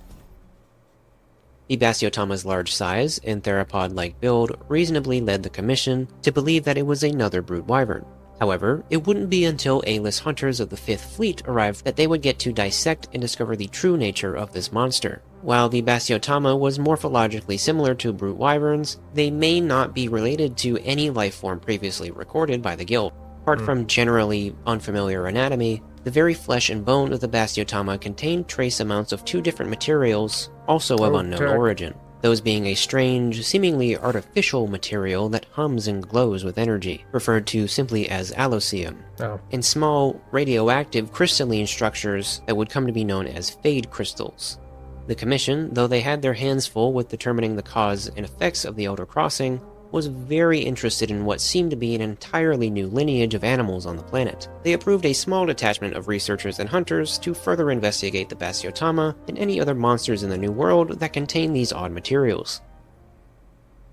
The Bastiotama's large size and theropod-like build reasonably led the Commission to believe that it was another brood wyvern. However, it wouldn't be until A-list hunters of the 5th Fleet arrived that they would get to dissect and discover the true nature of this monster. While the Bastiotama was morphologically similar to brute wyverns, they may not be related to any life form previously recorded by the Guild. Apart from generally unfamiliar anatomy, the very flesh and bone of the Bastiotama contained trace amounts of 2 different materials, also of unknown origin. Those being a strange, seemingly artificial material that hums and glows with energy, referred to simply as alloceum, and small, radioactive crystalline structures that would come to be known as fade crystals. The Commission, though they had their hands full with determining the cause and effects of the Elder Crossing, was very interested in what seemed to be an entirely new lineage of animals on the planet. They approved a small detachment of researchers and hunters to further investigate the Bastiotama and any other monsters in the New World that contain these odd materials.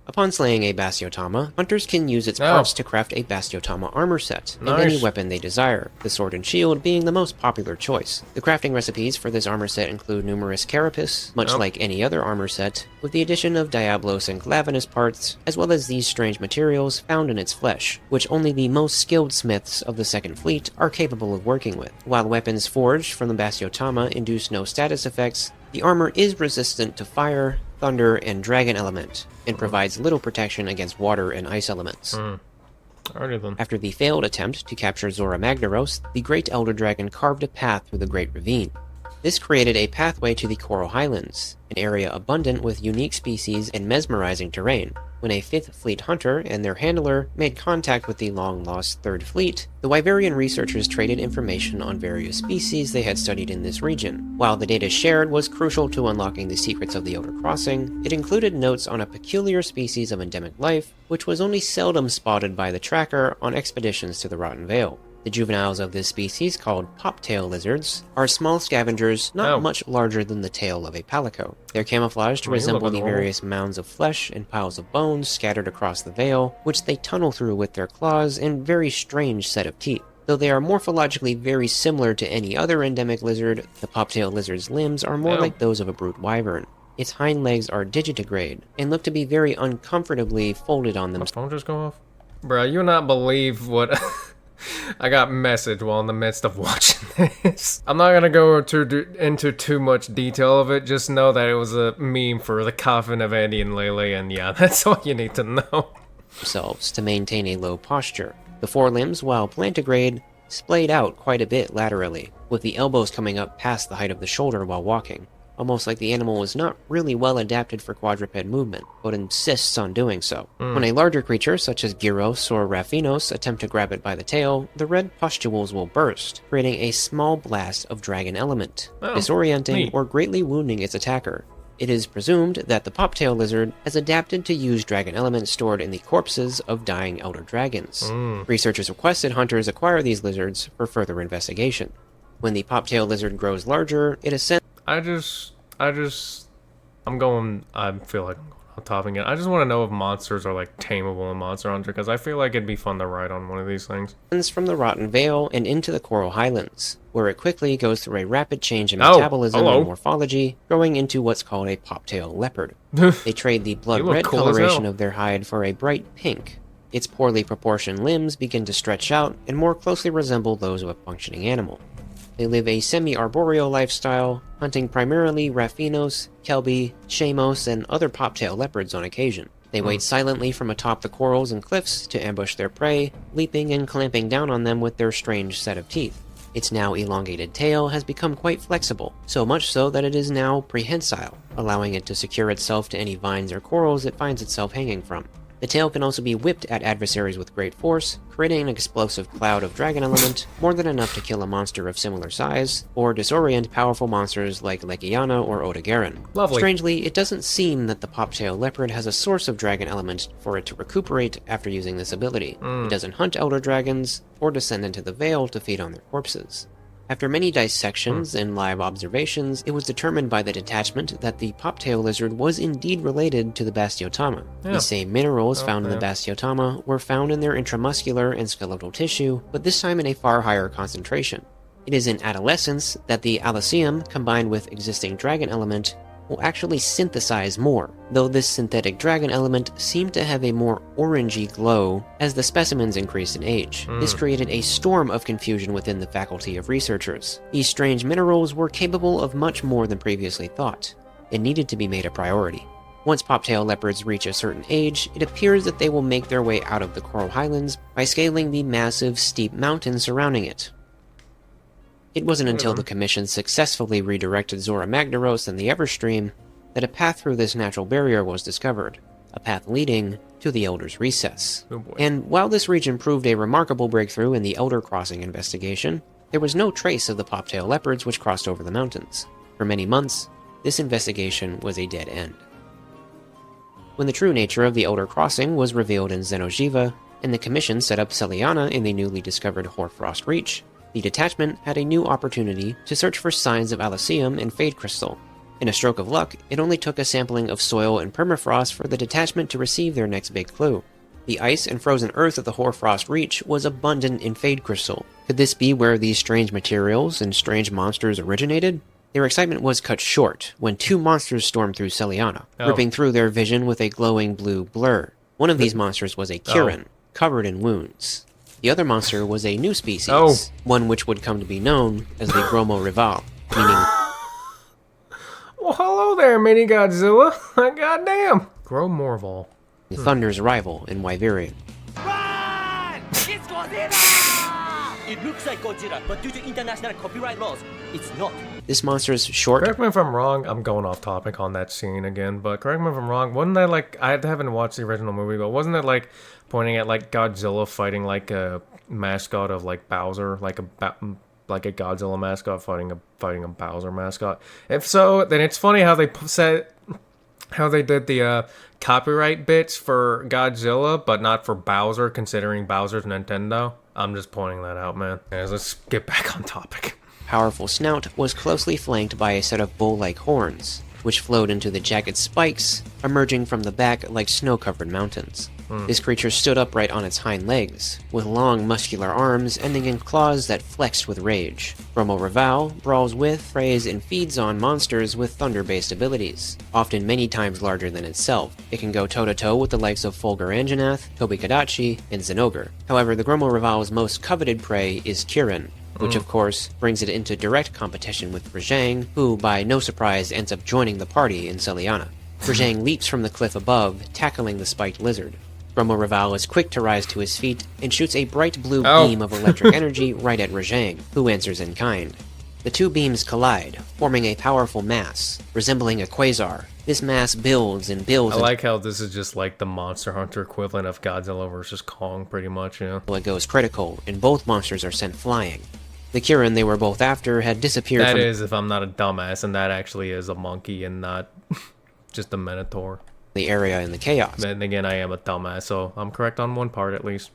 Upon slaying a Bastiotama, hunters can use its parts to craft a Bastiotama armor set, and any weapon they desire, the sword and shield being the most popular choice. The crafting recipes for this armor set include numerous carapace, much like any other armor set, with the addition of Diablos and Glavenus parts, as well as these strange materials found in its flesh, which only the most skilled smiths of the Second Fleet are capable of working with. While weapons forged from the Bastiotama induce no status effects, the armor is resistant to fire, thunder, and dragon element, and provides little protection against water and ice elements. Alrighty then. After the failed attempt to capture Zora Magdaros, the Great Elder Dragon carved a path through the Great Ravine. This created a pathway to the Coral Highlands, an area abundant with unique species and mesmerizing terrain. When a 5th Fleet hunter and their handler made contact with the long-lost 3rd Fleet, the Wyverian researchers traded information on various species they had studied in this region. While the data shared was crucial to unlocking the secrets of the Elder Crossing, it included notes on a peculiar species of endemic life, which was only seldom spotted by the tracker on expeditions to the Rotten Vale. The juveniles of this species, called poptail lizards, are small scavengers not much larger than the tail of a palico. They're camouflaged to resemble the various mounds of flesh and piles of bones scattered across the vale, which they tunnel through with their claws and very strange set of teeth. Though they are morphologically very similar to any other endemic lizard, the poptail lizard's limbs are more like those of a brute wyvern. Its hind legs are digitigrade, and look to be very uncomfortably folded on them. My phone just go off? Bruh, you'll not believe what... I got message while in the midst of watching this. I'm not gonna go into too much detail of it, just know that it was a meme for the coffin of Andy and Lele, and yeah, that's all you need to know. Themselves to maintain a low posture. The forelimbs, while plantigrade, splayed out quite a bit laterally, with the elbows coming up past the height of the shoulder while walking. Almost like the animal was not really well adapted for quadruped movement, but insists on doing so. When a larger creature, such as Gyros or Raffinos, attempt to grab it by the tail, the red pustules will burst, creating a small blast of dragon element, disorienting or greatly wounding its attacker. It is presumed that the poptail lizard has adapted to use dragon element stored in the corpses of dying elder dragons. Researchers requested hunters acquire these lizards for further investigation. When the poptail lizard grows larger, it ascends. I feel like I'm going on topping it. I just want to know if monsters are like tameable in Monster Hunter, because I feel like it'd be fun to ride on one of these things. From the Rotten Vale and into the Coral Highlands, where it quickly goes through a rapid change in metabolism and morphology, growing into what's called a poptail leopard. They trade the blood-red coloration of their hide for a bright pink. Its poorly proportioned limbs begin to stretch out and more closely resemble those of a functioning animal. They live a semi-arboreal lifestyle, hunting primarily Raffinos, Kelby, Shamos, and other poptail leopards on occasion. They wait silently from atop the corals and cliffs to ambush their prey, leaping and clamping down on them with their strange set of teeth. Its now elongated tail has become quite flexible, so much so that it is now prehensile, allowing it to secure itself to any vines or corals it finds itself hanging from. The tail can also be whipped at adversaries with great force, creating an explosive cloud of dragon element, more than enough to kill a monster of similar size, or disorient powerful monsters like Legiana or Odogaron. Lovely. Strangely, it doesn't seem that the poptail leopard has a source of dragon element for it to recuperate after using this ability. It doesn't hunt elder dragons, or descend into the Vale to feed on their corpses. After many dissections and live observations, it was determined by the detachment that the poptail lizard was indeed related to the Bastiotama. The same minerals found in the Bastiotama were found in their intramuscular and skeletal tissue, but this time in a far higher concentration. It is in adolescence that the Alicium, combined with existing dragon element, will actually synthesize more, though this synthetic dragon element seemed to have a more orangey glow as the specimens increased in age. This created a storm of confusion within the faculty of researchers. These strange minerals were capable of much more than previously thought. It needed to be made a priority. Once poptail leopards reach a certain age, it appears that they will make their way out of the Coral Highlands by scaling the massive, steep mountains surrounding it. It wasn't until the Commission successfully redirected Zora Magdaros and the Everstream that a path through this natural barrier was discovered, a path leading to the Elder's Recess. And while this region proved a remarkable breakthrough in the Elder Crossing investigation, there was no trace of the poptail leopards which crossed over the mountains. For many months, this investigation was a dead end. When the true nature of the Elder Crossing was revealed in Xeno'jiva, and the Commission set up Celiana in the newly discovered Hoarfrost Reach, the detachment had a new opportunity to search for signs of Alicium and Fade Crystal. In a stroke of luck, it only took a sampling of soil and permafrost for the detachment to receive their next big clue. The ice and frozen earth of the Hoarfrost Reach was abundant in Fade Crystal. Could this be where these strange materials and strange monsters originated? Their excitement was cut short when two monsters stormed through Celiana, ripping through their vision with a glowing blue blur. One of these monsters was a Kirin, covered in wounds. The other monster was a new species, one which would come to be known as the Gromoreval, meaning... Well, hello there, Mini Godzilla. Goddamn. Gromoreval. Thunder's rival in Wyverian. Run! It's Godzilla! It looks like Godzilla, but due to international copyright laws, it's not. This monster's short... Correct me if I'm wrong, I'm going off topic on that scene again, but correct me if I'm wrong, wasn't that like, I haven't watched the original movie, but wasn't it like pointing at like Godzilla fighting like a mascot of like Bowser, like a Godzilla mascot fighting a Bowser mascot? If so, then it's funny how they said... how they did the copyright bits for Godzilla, but not for Bowser, considering Bowser's Nintendo. I'm just pointing that out, man. Anyways, let's get back on topic. Powerful snout was closely flanked by a set of bull-like horns, which flowed into the jagged spikes, emerging from the back like snow-covered mountains. This creature stood upright on its hind legs, with long muscular arms ending in claws that flexed with rage. Gromoreval brawls with, preys, and feeds on monsters with thunder-based abilities, often many times larger than itself. It can go toe-to-toe with the likes of Fulgur Tobikadachi, and Zinogre. However, the Gromoreval's most coveted prey is Kirin, which of course brings it into direct competition with Rajang, who by no surprise ends up joining the party in Celiana. Rajang leaps from the cliff above, tackling the spiked lizard. Gromoreval is quick to rise to his feet and shoots a bright blue beam of electric energy right at Rajang, who answers in kind. The two beams collide, forming a powerful mass, resembling a quasar. This mass builds and builds. I like how this is just like the Monster Hunter equivalent of Godzilla versus Kong, pretty much, you know? Until it goes critical, and both monsters are sent flying. The Kirin they were both after had disappeared That is, if I'm not a dumbass, and that actually is a monkey and not just a Minotaur. The area in the chaos. Then again, I am a dumbass, so I'm correct on one part at least.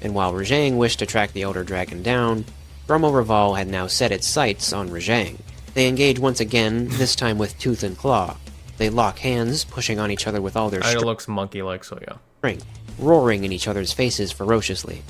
And while Rajang wished to track the Elder Dragon down, Gromoreval had now set its sights on Rajang. They engage once again, this time with tooth and claw. They lock hands, pushing on each other with all their It looks monkey-like, so yeah. Roaring in each other's faces ferociously.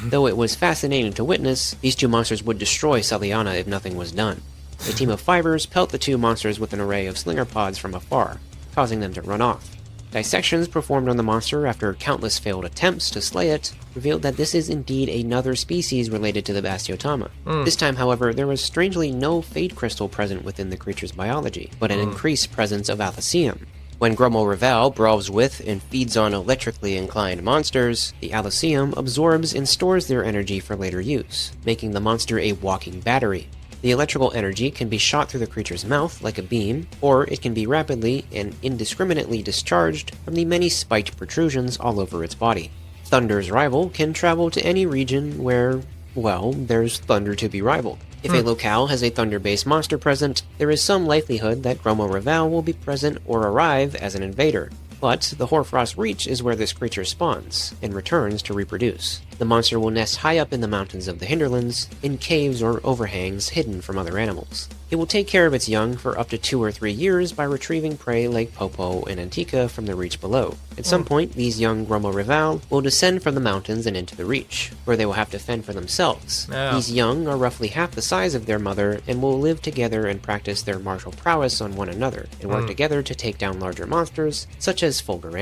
Though it was fascinating to witness, these two monsters would destroy Celiana if nothing was done. A team of fibers pelt the two monsters with an array of slinger pods from afar, causing them to run off. Dissections performed on the monster after countless failed attempts to slay it revealed that this is indeed another species related to the Bastiotama. This time, however, there was strangely no Fade Crystal present within the creature's biology, but an increased presence of Alethseum. When Gromoreval brawls with and feeds on electrically inclined monsters, the Alethseum absorbs and stores their energy for later use, making the monster a walking battery. The electrical energy can be shot through the creature's mouth like a beam, or it can be rapidly and indiscriminately discharged from the many spiked protrusions all over its body. Thunder's rival can travel to any region where, well, there's thunder to be rivaled. If a locale has a thunder-based monster present, there is some likelihood that Gromoreval will be present or arrive as an invader. But the Hoarfrost Reach is where this creature spawns, and returns to reproduce. The monster will nest high up in the mountains of the Hinterlands, in caves or overhangs hidden from other animals. It will take care of its young for up to 2 or 3 years by retrieving prey like Popo and Antika from the Reach below. At some point, these young Gromoreval will descend from the mountains and into the Reach, where they will have to fend for themselves. These young are roughly half the size of their mother, and will live together and practice their martial prowess on one another, and work together to take down larger monsters, such as Fulgur.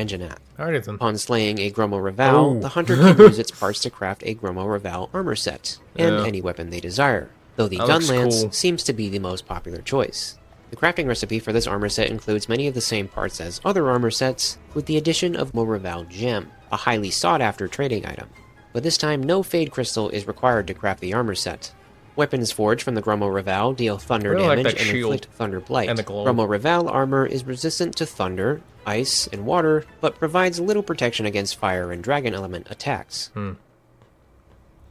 Alright then. Upon slaying a Gromoreval, the hunter can use its parts to craft a Gromoreval armor set, and any weapon they desire, though the gun lance seems to be the most popular choice. The crafting recipe for this armor set includes many of the same parts as other armor sets, with the addition of Gromoreval Gem, a highly sought-after trading item. But this time, no Fade Crystal is required to craft the armor set. Weapons forged from the Gromoreval deal thunder damage and inflict thunder blight. Gromoreval armor is resistant to thunder, ice, and water, but provides little protection against fire and dragon element attacks.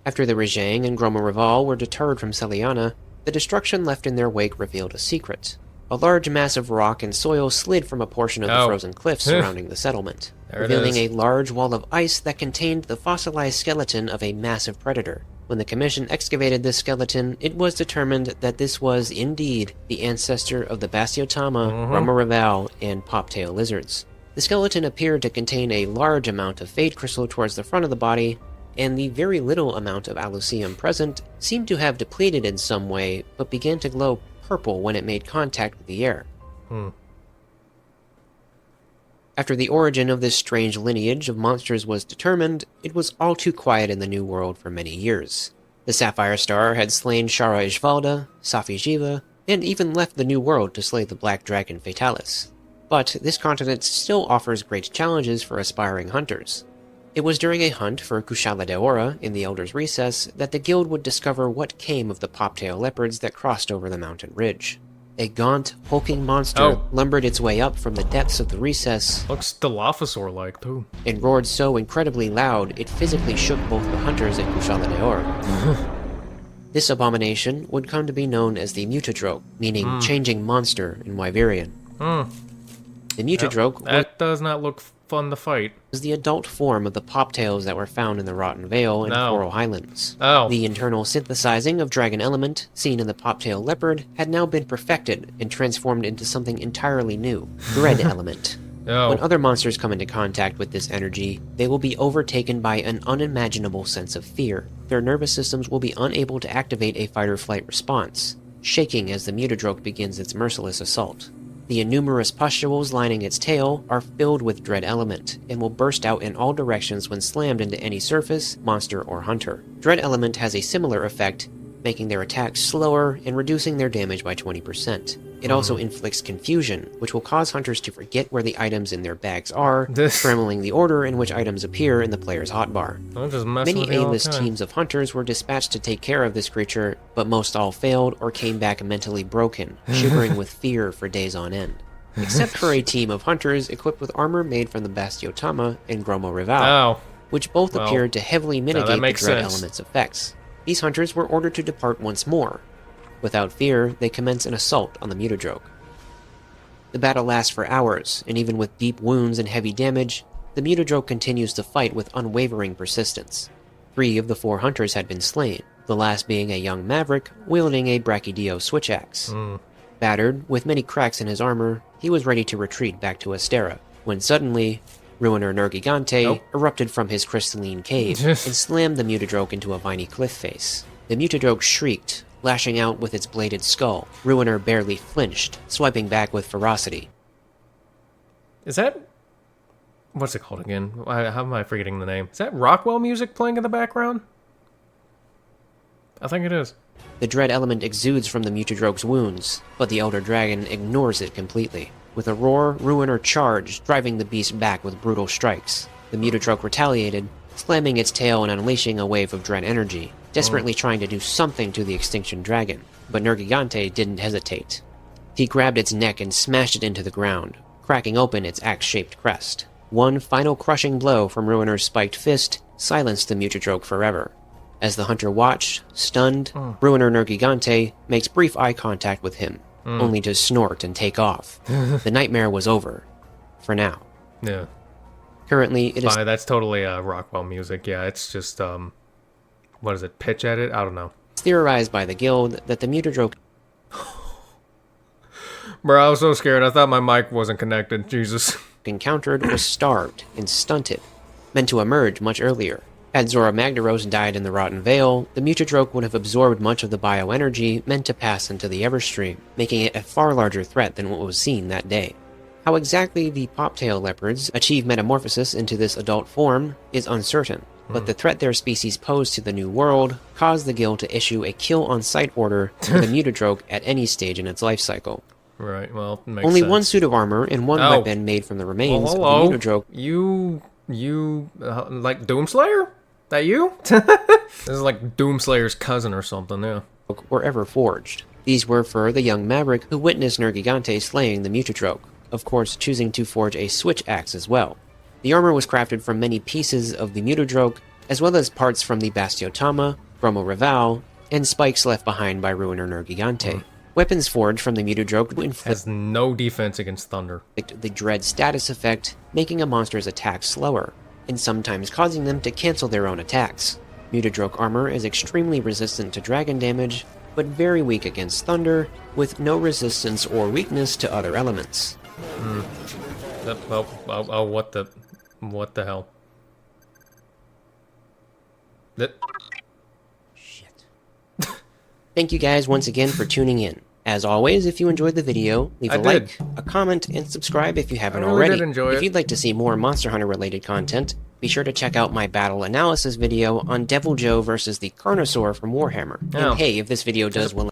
After the Rajang and Gromoreval were deterred from Celiana, the destruction left in their wake revealed a secret. A large mass of rock and soil slid from a portion of the frozen cliffs surrounding the settlement, revealing a large wall of ice that contained the fossilized skeleton of a massive predator. When the Commission excavated this skeleton, it was determined that this was, indeed, the ancestor of the Bastiotama, Gromoreval, and poptail lizards. The skeleton appeared to contain a large amount of Fade Crystal towards the front of the body, and the very little amount of Allucium present seemed to have depleted in some way, but began to glow purple when it made contact with the air. After the origin of this strange lineage of monsters was determined, it was all too quiet in the New World for many years. The Sapphire Star had slain Shara Ishvalda, Safi Jiva, and even left the New World to slay the Black Dragon Fatalis. But this continent still offers great challenges for aspiring hunters. It was during a hunt for Kushala Deora in the Elder's Recess that the guild would discover what came of the poptail leopards that crossed over the mountain ridge. A gaunt, hulking monster lumbered its way up from the depths of the recess. Looks Dilophosaur-like, too. And roared so incredibly loud it physically shook both the hunters and Kushala Deora. This abomination would come to be known as the mutodroch, meaning changing monster in Wyverian. The mutodroch that does not look fun to fight. Was the adult form of the poptails that were found in the Rotten Vale and Coral Highlands. The internal synthesizing of dragon element, seen in the poptail leopard, had now been perfected and transformed into something entirely new, dread element. When other monsters come into contact with this energy, they will be overtaken by an unimaginable sense of fear. Their nervous systems will be unable to activate a fight-or-flight response, shaking as the mutodroch begins its merciless assault. The innumerous pustules lining its tail are filled with dread element, and will burst out in all directions when slammed into any surface, monster, or hunter. Dread element has a similar effect, making their attacks slower and reducing their damage by 20%. It also inflicts confusion, which will cause hunters to forget where the items in their bags are, scrambling the order in which items appear in the player's hotbar. Many A-list teams of hunters were dispatched to take care of this creature, but most all failed or came back mentally broken, shivering with fear for days on end. Except for a team of hunters equipped with armor made from the Bastiotama and Gromoreval, which both appeared to heavily mitigate the dread element's effects. These hunters were ordered to depart once more. Without fear, they commence an assault on the mutodroch. The battle lasts for hours, and even with deep wounds and heavy damage, the mutodroch continues to fight with unwavering persistence. 3 of the 4 hunters had been slain, the last being a young maverick wielding a Brachydio switch axe. Battered, with many cracks in his armor, he was ready to retreat back to Astera, when suddenly, Ruiner Nergigante erupted from his crystalline cave and slammed the mutodroch into a viney cliff face. The mutodroch shrieked, lashing out with its bladed skull. Ruiner barely flinched, swiping back with ferocity. Is that... what's it called again? How am I forgetting the name? Is that Rockwell music playing in the background? I think it is. The dread element exudes from the mutodroch's wounds, but the Elder Dragon ignores it completely. With a roar, Ruiner charged, driving the beast back with brutal strikes. The mutodroch retaliated, slamming its tail and unleashing a wave of dread energy, desperately trying to do something to the extinction dragon. But Nergigante didn't hesitate. He grabbed its neck and smashed it into the ground, cracking open its axe-shaped crest. One final crushing blow from Ruiner's spiked fist silenced the mutodroch forever. As the hunter watched, stunned, Ruiner Nergigante makes brief eye contact with him, only to snort and take off. The nightmare was over. For now. Yeah. Currently, it is... that's totally Rockwell music. Yeah, it's just, what is it, pitch edit? I don't know. It's theorized by the guild that the mutodroch... Bro, I was so scared. I thought my mic wasn't connected. Jesus. ...encountered was starved and stunted, meant to emerge much earlier. Had Zora Magdaros died in the Rotten Vale, the mutodroch would have absorbed much of the bioenergy meant to pass into the Everstream, making it a far larger threat than what was seen that day. How exactly the poptail leopards achieve metamorphosis into this adult form is uncertain, but the threat their species pose to the New World caused the guild to issue a kill-on-sight order for the mutodroch at any stage in its life cycle. Right, well, makes Only sense. one suit of armor and one weapon made from the remains of the mutodroch. You like Doomslayer? That you? This is like Doomslayer's cousin or something, yeah. Were ever forged. These were for the young maverick who witnessed Nergigante slaying the mutodroch, of course choosing to forge a switch axe as well. The armor was crafted from many pieces of the mutodroch, as well as parts from the Bastiotama, Gromoreval, and spikes left behind by Ruiner Nergigante. Weapons forged from the mutodroch has no defense against thunder. The dread status effect, making a monster's attacks slower, and sometimes causing them to cancel their own attacks. Mutodroch armor is extremely resistant to dragon damage, but very weak against thunder, with no resistance or weakness to other elements. What the hell? Shit. Thank you guys once again for tuning in. As always, if you enjoyed the video, leave a like, a comment, and subscribe if you haven't already. If you'd like to see more Monster Hunter related content, be sure to check out my battle analysis video on Devil Joe versus the Carnosaur from Warhammer. And hey, if this video does well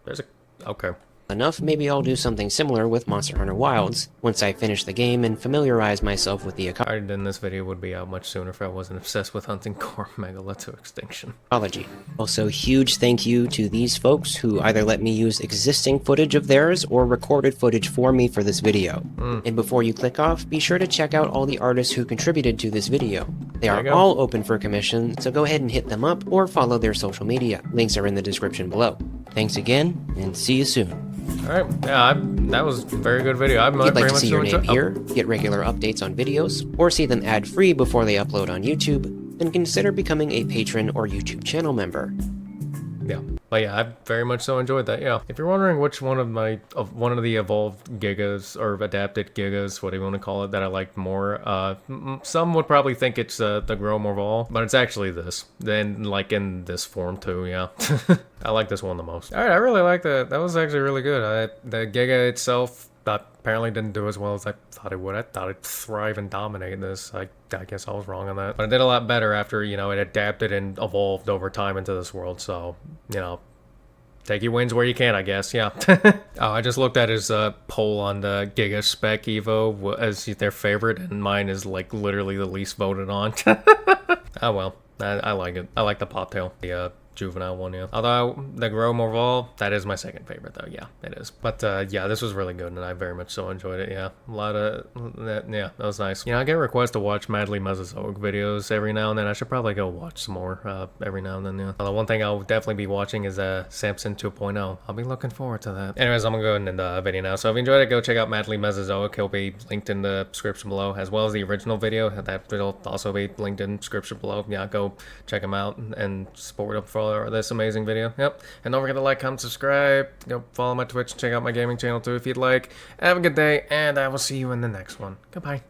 enough, maybe I'll do something similar with Monster Hunter Wilds, once I finish the game and familiarize myself with the then this video would be out much sooner if I wasn't obsessed with hunting core megala to extinction. ecology. Also, huge thank you to these folks who either let me use existing footage of theirs or recorded footage for me for this video. And before you click off, be sure to check out all the artists who contributed to this video. They are all open for commission, so go ahead and hit them up or follow their social media. Links are in the description below. Thanks again, and see you soon. Alright, yeah, that was a very good video. If you'd like to see your name here, get regular updates on videos, or see them ad-free before they upload on YouTube, then consider becoming a patron or YouTube channel member. Yeah, but yeah, I very much so enjoyed that. Yeah, if you're wondering which one of the evolved Gigas or adapted Gigas, what do you want to call it, that I liked more, some would probably think it's the Gromoreval, but it's actually this. Then like in this form too. Yeah, I like this one the most. All right, I really like that. That was actually really good. The Giga itself apparently didn't do as well as I thought it would. I thought it'd thrive and dominate this. I guess I was wrong on that. But it did a lot better after, you know, it adapted and evolved over time into this world. So, you know, take your wins where you can, I guess. Yeah. Oh, I just looked at his poll on the Giga Spec Evo as their favorite, and mine is like literally the least voted on. Oh well, I like it. I like the poptail. The juvenile one, yeah. Although the Gromoreval, that is my second favorite though. Yeah, it is. But yeah, this was really good and I very much so enjoyed it. Yeah, a lot of yeah, that was nice. You know, I get requests to watch Madly Mesozoic videos every now and then. I should probably go watch some more every now and then. Yeah. The one thing I'll definitely be watching is Samson 2.0. I'll be looking forward to that. Anyways, I'm gonna go and end the video now. So if you enjoyed it, go check out Madly Mesozoic. He'll be linked in the description below, as well as the original video. That will also be linked in the description below. Yeah, go check him out and support him for this amazing video. Yep. And don't forget to like, comment, subscribe. Follow my Twitch, check out my gaming channel too if you'd like. Have a good day, and I will see you in the next one. Goodbye.